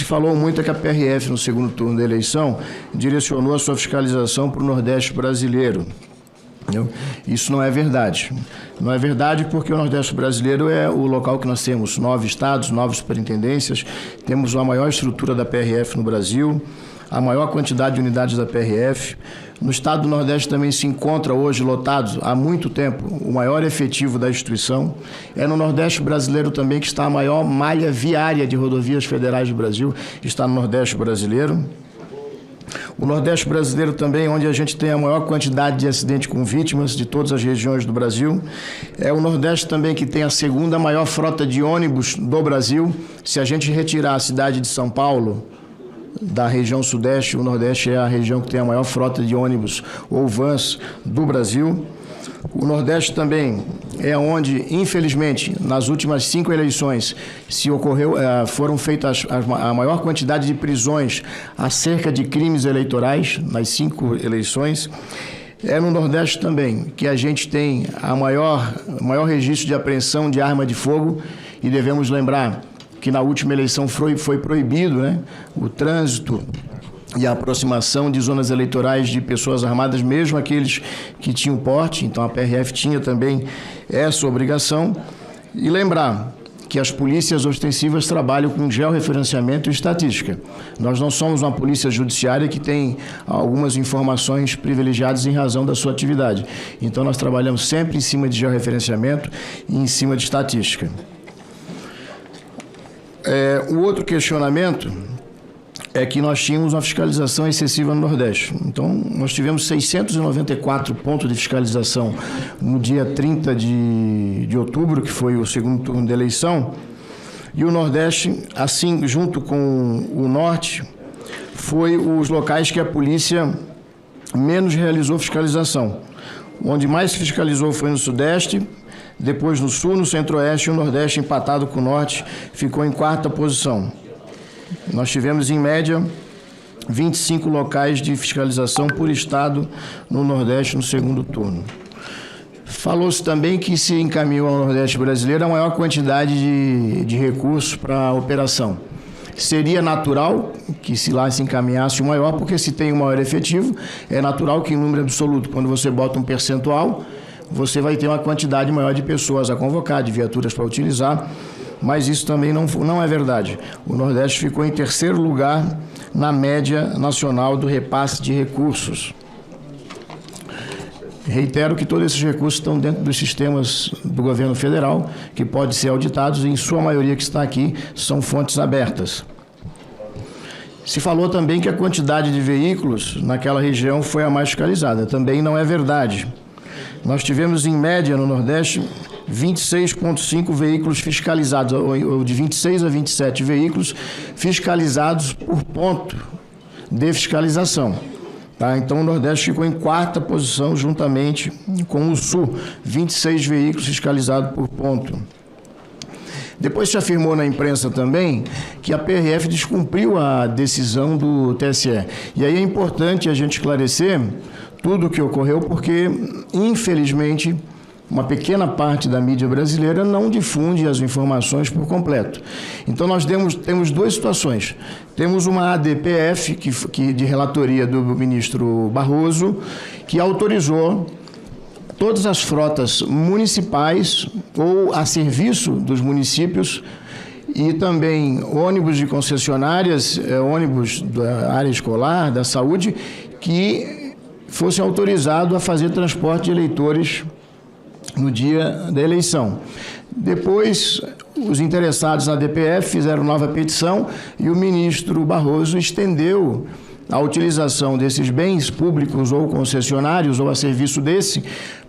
se falou muito é que a PRF, no segundo turno da eleição, direcionou a sua fiscalização para o Nordeste brasileiro. Isso não é verdade. Não é verdade porque o Nordeste brasileiro é o local que nós temos 9 estados, 9 superintendências, temos a maior estrutura da PRF no Brasil, a maior quantidade de unidades da PRF. No estado do Nordeste também se encontra hoje lotado, há muito tempo, o maior efetivo da instituição. É no Nordeste brasileiro também que está a maior malha viária de rodovias federais do Brasil, está no Nordeste brasileiro. O Nordeste brasileiro também, onde a gente tem a maior quantidade de acidentes com vítimas de todas as regiões do Brasil. É o Nordeste também que tem a segunda maior frota de ônibus do Brasil. Se a gente retirar a cidade de São Paulo da região Sudeste, o Nordeste é a região que tem a maior frota de ônibus ou vans do Brasil. O Nordeste também é onde, infelizmente, nas últimas 5 eleições, foram feitas a maior quantidade de prisões acerca de crimes eleitorais, nas 5 eleições. É no Nordeste também que a gente tem o maior registro de apreensão de arma de fogo, e devemos lembrar que na última eleição foi proibido, né, o trânsito e a aproximação de zonas eleitorais de pessoas armadas, mesmo aqueles que tinham porte. Então a PRF tinha também essa obrigação. E lembrar que as polícias ostensivas trabalham com georreferenciamento e estatística. Nós não somos uma polícia judiciária que tem algumas informações privilegiadas em razão da sua atividade. Então nós trabalhamos sempre em cima de georreferenciamento e em cima de estatística. O outro questionamento é que nós tínhamos uma fiscalização excessiva no Nordeste. Então, nós tivemos 694 pontos de fiscalização no dia 30 de outubro, que foi o segundo turno da eleição, e o Nordeste, assim, junto com o Norte, foi os locais que a polícia menos realizou fiscalização. Onde mais se fiscalizou foi no Sudeste, depois no Sul, no Centro-Oeste, e o Nordeste, empatado com o Norte, ficou em 4ª posição. Nós tivemos, em média, 25 locais de fiscalização por estado no Nordeste no segundo turno. Falou-se também que se encaminhou ao Nordeste brasileiro a maior quantidade de recursos para a operação. Seria natural que se lá se encaminhasse o maior, porque se tem o maior efetivo, é natural que em número absoluto, quando você bota um percentual, você vai ter uma quantidade maior de pessoas a convocar, de viaturas para utilizar, mas isso também não é verdade. O Nordeste ficou em 3º lugar na média nacional do repasse de recursos. Reitero que todos esses recursos estão dentro dos sistemas do governo federal, que podem ser auditados, e em sua maioria que está aqui são fontes abertas. Se falou também que a quantidade de veículos naquela região foi a mais fiscalizada. Também não é verdade. Nós tivemos, em média, no Nordeste, 26,5 veículos fiscalizados, ou de 26 a 27 veículos fiscalizados por ponto de fiscalização. Tá? Então, o Nordeste ficou em 4ª posição, juntamente com o Sul, 26 veículos fiscalizados por ponto. Depois se afirmou na imprensa também que a PRF descumpriu a decisão do TSE. E aí é importante a gente esclarecer tudo o que ocorreu, porque, infelizmente, uma pequena parte da mídia brasileira não difunde as informações por completo. Então, nós temos 2 situações. Temos uma ADPF, que de relatoria do ministro Barroso, que autorizou todas as frotas municipais ou a serviço dos municípios e também ônibus de concessionárias, ônibus da área escolar, da saúde, que fossem autorizados a fazer transporte de eleitores no dia da eleição. Depois, os interessados na DPF fizeram nova petição e o ministro Barroso estendeu a utilização desses bens públicos ou concessionários ou a serviço desse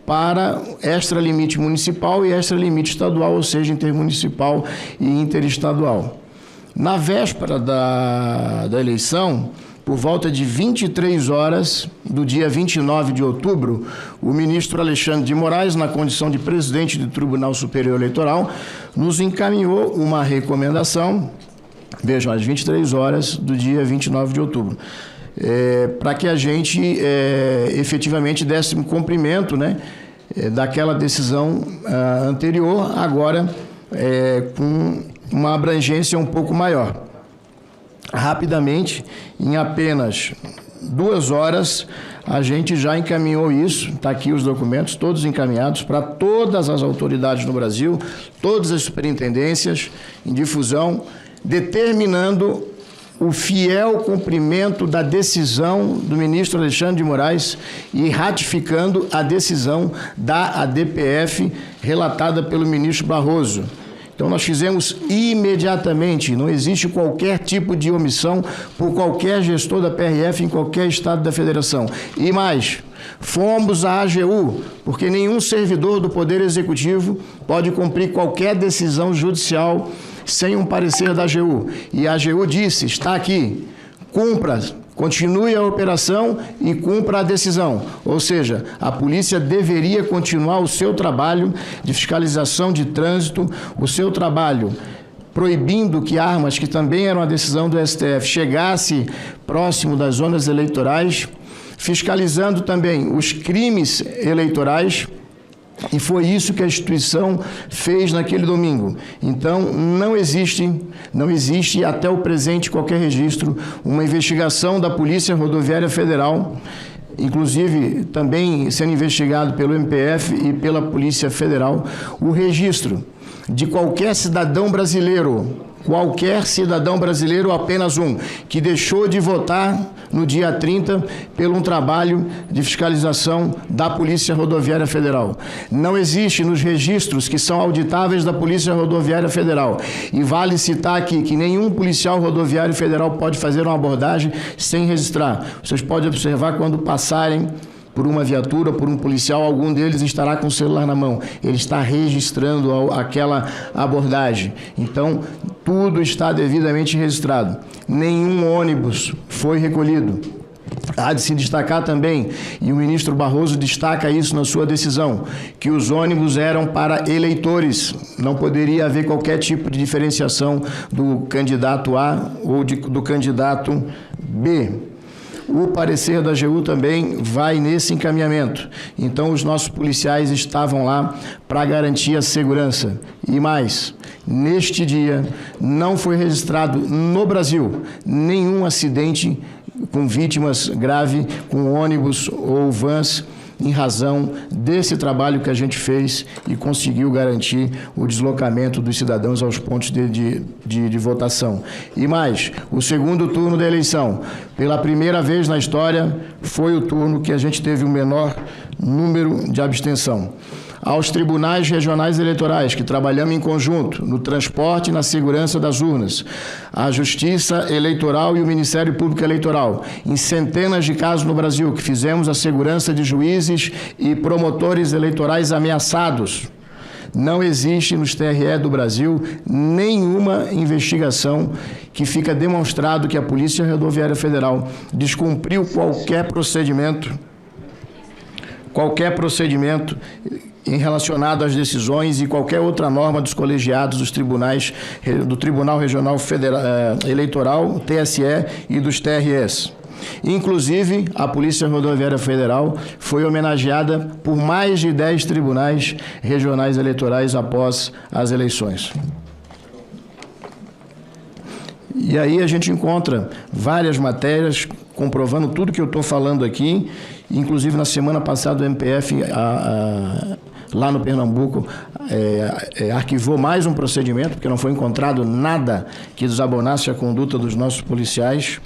para extralimite municipal e extralimite estadual, ou seja, intermunicipal e interestadual. Na véspera da eleição, por volta de 23 horas do dia 29 de outubro, o ministro Alexandre de Moraes, na condição de presidente do Tribunal Superior Eleitoral, nos encaminhou uma recomendação, vejam, às 23 horas do dia 29 de outubro, para que a gente efetivamente desse um cumprimento, né, daquela decisão anterior, agora com uma abrangência um pouco maior. rapidamente, em apenas 2 horas, a gente já encaminhou isso, está aqui os documentos, todos encaminhados para todas as autoridades no Brasil, todas as superintendências em difusão, determinando o fiel cumprimento da decisão do ministro Alexandre de Moraes e ratificando a decisão da ADPF relatada pelo ministro Barroso. Então, nós fizemos imediatamente, não existe qualquer tipo de omissão por qualquer gestor da PRF em qualquer estado da federação. E mais, fomos à AGU, porque nenhum servidor do Poder Executivo pode cumprir qualquer decisão judicial sem um parecer da AGU. E a AGU disse, está aqui, cumpra, continue a operação e cumpra a decisão. Ou seja, a polícia deveria continuar o seu trabalho de fiscalização de trânsito, o seu trabalho proibindo que armas, que também eram a decisão do STF, chegasse próximo das zonas eleitorais, fiscalizando também os crimes eleitorais. E foi isso que a instituição fez naquele domingo. Então, não existe até o presente qualquer registro, uma investigação da Polícia Rodoviária Federal, inclusive também sendo investigado pelo MPF e pela Polícia Federal, o registro de qualquer cidadão brasileiro, apenas um, que deixou de votar no dia 30 pelo um trabalho de fiscalização da Polícia Rodoviária Federal. Não existe nos registros que são auditáveis da Polícia Rodoviária Federal. E vale citar aqui que nenhum policial rodoviário federal pode fazer uma abordagem sem registrar. Vocês podem observar quando passarem por uma viatura, por um policial, algum deles estará com o celular na mão. Ele está registrando aquela abordagem. Então, tudo está devidamente registrado. Nenhum ônibus foi recolhido. Há de se destacar também, e o ministro Barroso destaca isso na sua decisão, que os ônibus eram para eleitores. Não poderia haver qualquer tipo de diferenciação do candidato A ou do candidato B. O parecer da AGU também vai nesse encaminhamento. Então, os nossos policiais estavam lá para garantir a segurança. E mais, neste dia, não foi registrado no Brasil nenhum acidente com vítimas graves, com ônibus ou vans, em razão desse trabalho que a gente fez e conseguiu garantir o deslocamento dos cidadãos aos pontos de votação. E mais, o segundo turno da eleição, pela primeira vez na história, foi o turno que a gente teve o menor número de abstenção. Aos tribunais regionais eleitorais, que trabalhamos em conjunto, no transporte e na segurança das urnas, a Justiça Eleitoral e o Ministério Público Eleitoral, em centenas de casos no Brasil, que fizemos a segurança de juízes e promotores eleitorais ameaçados. Não existe nos TRE do Brasil nenhuma investigação que fica demonstrado que a Polícia Rodoviária Federal descumpriu qualquer procedimento em relacionado às decisões e qualquer outra norma dos colegiados dos tribunais, do Tribunal Regional Eleitoral, TSE e dos TREs. Inclusive, a Polícia Rodoviária Federal foi homenageada por mais de 10 tribunais regionais eleitorais após as eleições. E aí a gente encontra várias matérias comprovando tudo que eu estou falando aqui. Inclusive, na semana passada, o MPF, lá no Pernambuco, arquivou mais um procedimento, porque não foi encontrado nada que desabonasse a conduta dos nossos policiais.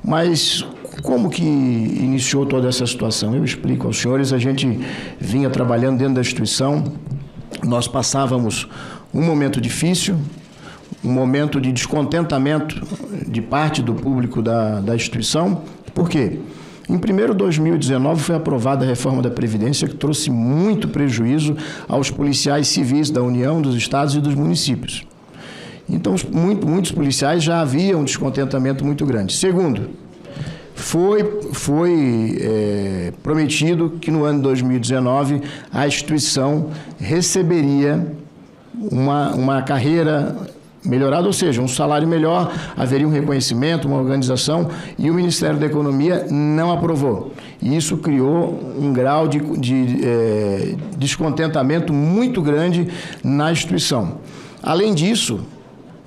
Mas como que iniciou toda essa situação? Eu explico aos senhores. A gente vinha trabalhando dentro da instituição, nós passávamos um momento difícil, um momento de descontentamento de parte do público da instituição. Por quê? Em 2019 foi aprovada a reforma da Previdência, que trouxe muito prejuízo aos policiais civis da União, dos estados e dos municípios. Então, muitos policiais já haviam um descontentamento muito grande. Segundo, foi prometido que no ano de 2019 a instituição receberia uma carreira melhorado, ou seja, um salário melhor, haveria um reconhecimento, uma organização, e o Ministério da Economia não aprovou. E isso criou um grau de descontentamento muito grande na instituição. Além disso,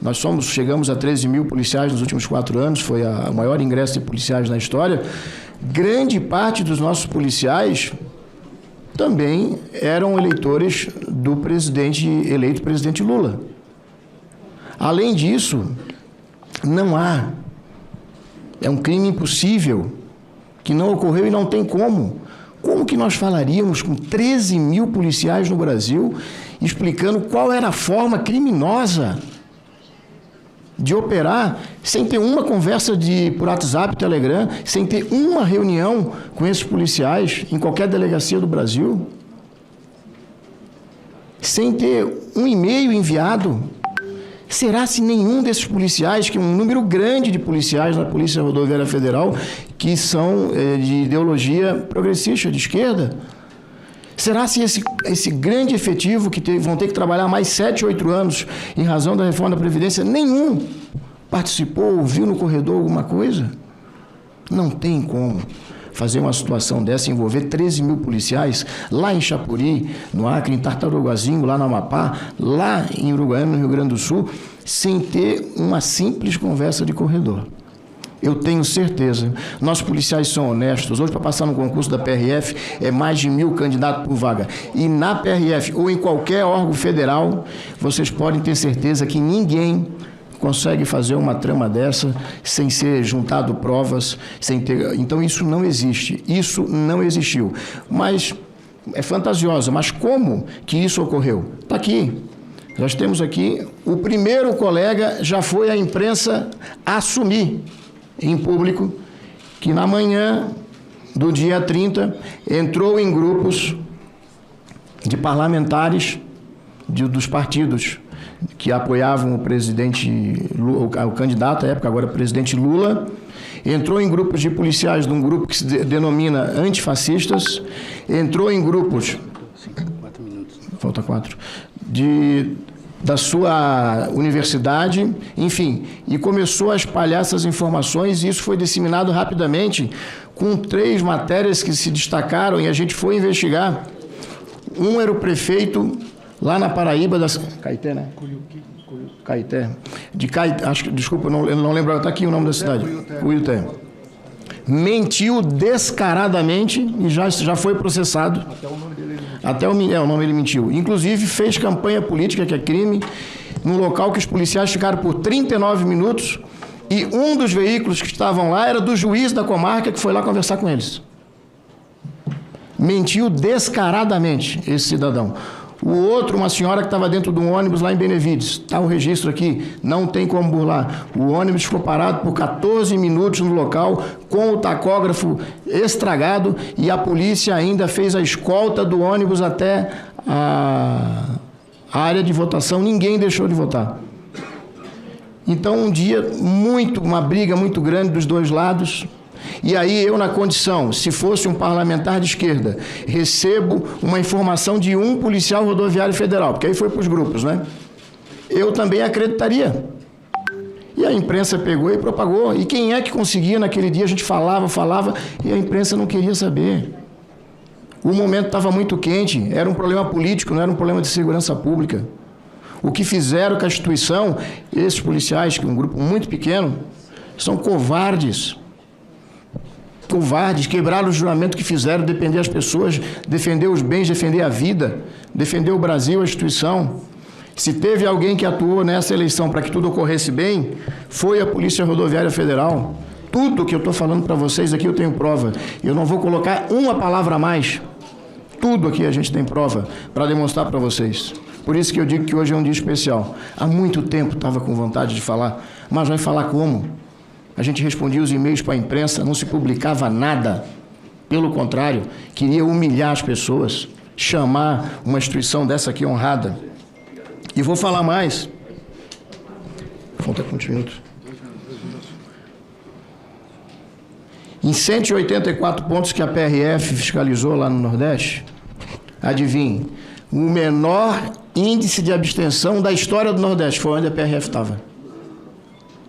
Nós chegamos a 13 mil policiais nos últimos 4 anos, foi o maior ingresso de policiais na história. Grande parte dos nossos policiais também eram eleitores do eleito presidente Lula. Além disso, é um crime impossível, que não ocorreu e não tem como. Como que nós falaríamos com 13 mil policiais no Brasil, explicando qual era a forma criminosa de operar, sem ter uma conversa por WhatsApp, Telegram, sem ter uma reunião com esses policiais em qualquer delegacia do Brasil, sem ter um e-mail enviado? Será se nenhum desses policiais, que é um número grande de policiais na Polícia Rodoviária Federal, que são de ideologia progressista, de esquerda, será se esse grande efetivo, que vão ter que trabalhar mais 7, 8 anos em razão da reforma da Previdência, nenhum participou, ouviu no corredor alguma coisa? Não tem como fazer uma situação dessa, envolver 13 mil policiais lá em Chapuri, no Acre, em Tartarugazinho, lá no Amapá, lá em Uruguaiana, no Rio Grande do Sul, sem ter uma simples conversa de corredor. Eu tenho certeza. Nossos policiais são honestos. Hoje, para passar no concurso da PRF, é mais de 1.000 candidatos por vaga. E na PRF, ou em qualquer órgão federal, vocês podem ter certeza que ninguém consegue fazer uma trama dessa sem ser juntado provas, sem ter... Então, isso não existe. Isso não existiu. Mas é fantasiosa. Mas como que isso ocorreu? Está aqui. Nós temos aqui, o primeiro colega já foi à imprensa assumir em público que na manhã do dia 30 entrou em grupos de parlamentares dos partidos que apoiavam o presidente Lula, o candidato à época, agora presidente Lula, entrou em grupos de policiais de um grupo que se denomina antifascistas, entrou em grupos... 4 minutos. Falta 4. Da sua universidade, enfim, e começou a espalhar essas informações, e isso foi disseminado rapidamente, com 3 matérias que se destacaram, e a gente foi investigar. Um era o prefeito lá na Paraíba, Caeté, né? Caeté. Desculpa, eu não lembro, está aqui o nome da cidade. Cuiuté. Mentiu descaradamente e já foi processado. Até o nome ele mentiu. Inclusive, fez campanha política, que é crime, num local que os policiais ficaram por 39 minutos, e um dos veículos que estavam lá era do juiz da comarca, que foi lá conversar com eles. Mentiu descaradamente esse cidadão. O outro, uma senhora que estava dentro de um ônibus lá em Benevides, está o registro aqui, não tem como burlar. O ônibus ficou parado por 14 minutos no local, com o tacógrafo estragado, e a polícia ainda fez a escolta do ônibus até a área de votação, ninguém deixou de votar. Então, um dia, uma briga muito grande dos dois lados. E aí eu, na condição, se fosse um parlamentar de esquerda, recebo uma informação de um policial rodoviário federal, porque aí foi para os grupos, né? Eu também acreditaria. E a imprensa pegou e propagou. E quem é que conseguia naquele dia? A gente falava, e a imprensa não queria saber. O momento estava muito quente, era um problema político, não era um problema de segurança pública. O que fizeram com a instituição, esses policiais, que é um grupo muito pequeno, são covardes. Covardes, quebraram o juramento que fizeram, defender as pessoas, defender os bens, defender a vida, defender o Brasil, a instituição. Se teve alguém que atuou nessa eleição para que tudo ocorresse bem, foi a Polícia Rodoviária Federal. Tudo que eu estou falando para vocês aqui eu tenho prova. Eu não vou colocar uma palavra a mais. Tudo aqui a gente tem prova para demonstrar para vocês. Por isso que eu digo que hoje é um dia especial. Há muito tempo estava com vontade de falar, mas vai falar como? A gente respondia os e-mails para a imprensa, não se publicava nada. Pelo contrário, queria humilhar as pessoas, chamar uma instituição dessa aqui honrada. E vou falar mais. Falta quantos minutos? Em 184 pontos que a PRF fiscalizou lá no Nordeste, adivinhe, o menor índice de abstenção da história do Nordeste foi onde a PRF estava.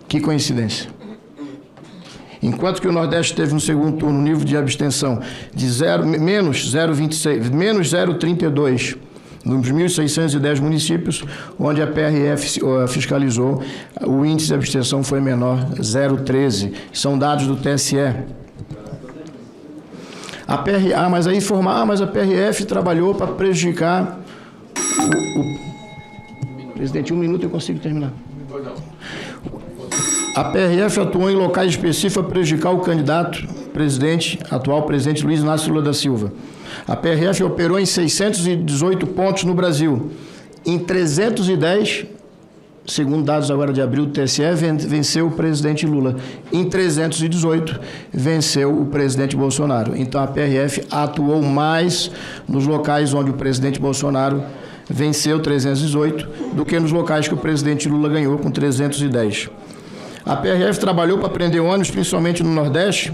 Que coincidência. Enquanto que o Nordeste teve no segundo turno um nível de abstenção de menos 0,26, menos 0,32, Nos 1.610 municípios, onde a PRF fiscalizou, o índice de abstenção foi menor, 0,13. São dados do TSE. Mas a PRF trabalhou para prejudicar Presidente, 1 minuto eu consigo terminar. A PRF atuou em locais específicos para prejudicar o candidato atual presidente Luiz Inácio Lula da Silva. A PRF operou em 618 pontos no Brasil. Em 310, segundo dados agora de abril do TSE, venceu o presidente Lula. Em 318, venceu o presidente Bolsonaro. Então, a PRF atuou mais nos locais onde o presidente Bolsonaro venceu 318 do que nos locais que o presidente Lula ganhou com 310. A PRF trabalhou para prender ônibus, principalmente no Nordeste.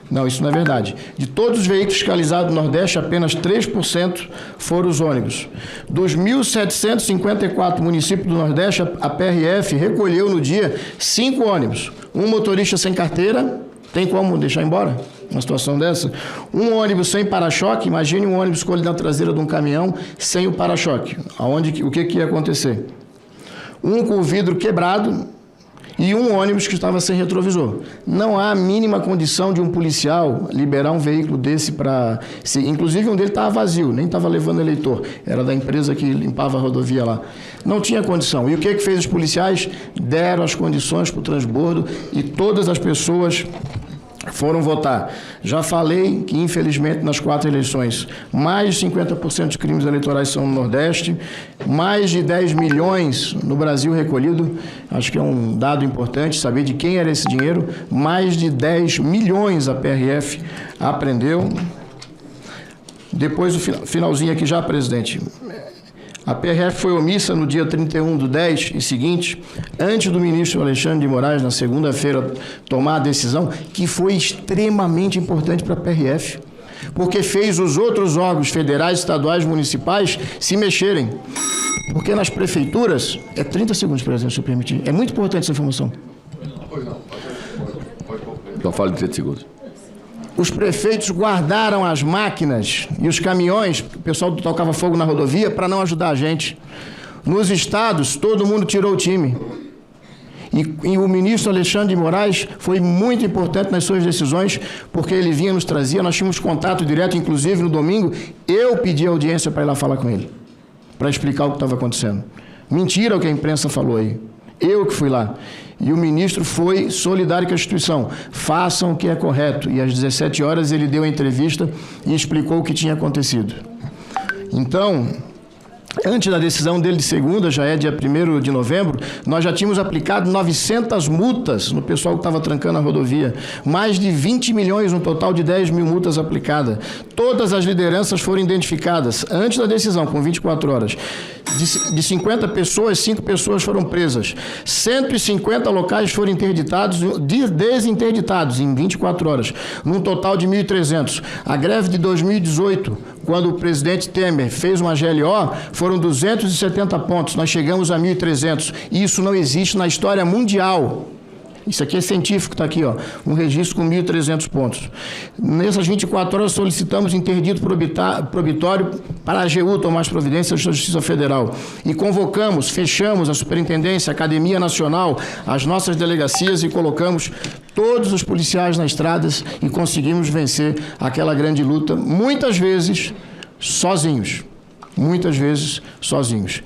Não, isso não é verdade. De todos os veículos fiscalizados no Nordeste, apenas 3% foram os ônibus. Dos 1.754 municípios do Nordeste, a PRF recolheu no dia 5 ônibus. Um motorista sem carteira, tem como deixar embora uma situação dessa? Um ônibus sem para-choque, imagine um ônibus escolhido na traseira de um caminhão sem o para-choque. O que ia acontecer? Um com o vidro quebrado e um ônibus que estava sem retrovisor. Não há a mínima condição de um policial liberar um veículo desse para... Inclusive, um deles estava vazio, nem estava levando eleitor. Era da empresa que limpava a rodovia lá. Não tinha condição. E o que fez os policiais? Deram as condições para o transbordo e todas as pessoas foram votar. Já falei que, infelizmente, nas 4 eleições, mais de 50% de crimes eleitorais são no Nordeste, mais de 10 milhões no Brasil recolhido, acho que é um dado importante saber de quem era esse dinheiro, mais de 10 milhões a PRF apreendeu. Depois, o finalzinho aqui já, presidente. A PRF foi omissa no dia 31/10 e seguinte, antes do ministro Alexandre de Moraes, na segunda-feira, tomar a decisão, que foi extremamente importante para a PRF, porque fez os outros órgãos federais, estaduais, municipais se mexerem. Porque nas prefeituras... 30 segundos, presidente, se eu permitir. É muito importante essa informação. Então fale de 30 segundos. Os prefeitos guardaram as máquinas e os caminhões, o pessoal tocava fogo na rodovia, para não ajudar a gente. Nos estados, todo mundo tirou o time. E o ministro Alexandre de Moraes foi muito importante nas suas decisões, porque ele vinha, nos trazia, nós tínhamos contato direto, inclusive no domingo, eu pedi audiência para ir lá falar com ele, para explicar o que estava acontecendo. Mentira o que a imprensa falou aí. Eu que fui lá. E o ministro foi solidário com a instituição. Façam o que é correto. E às 17 horas ele deu a entrevista e explicou o que tinha acontecido. Então, antes da decisão dele de segunda, já é dia 1º de novembro, nós já tínhamos aplicado 900 multas no pessoal que estava trancando a rodovia. Mais de 20 milhões, um total de 10 mil multas aplicadas. Todas as lideranças foram identificadas antes da decisão, com 24 horas. De 50 pessoas, 5 pessoas foram presas. 150 locais foram interditados, desinterditados em 24 horas, num total de 1.300. A greve de 2018, quando o presidente Temer fez uma GLO, foram 270 pontos. Nós chegamos a 1.300. E isso não existe na história mundial. Isso aqui é científico, está aqui, ó, um registro com 1.300 pontos. Nessas 24 horas solicitamos interdito probitório para a AGU tomar as providências da Justiça Federal. E convocamos, fechamos a Superintendência, a Academia Nacional, as nossas delegacias e colocamos todos os policiais nas estradas e conseguimos vencer aquela grande luta, muitas vezes sozinhos. Muitas vezes sozinhos.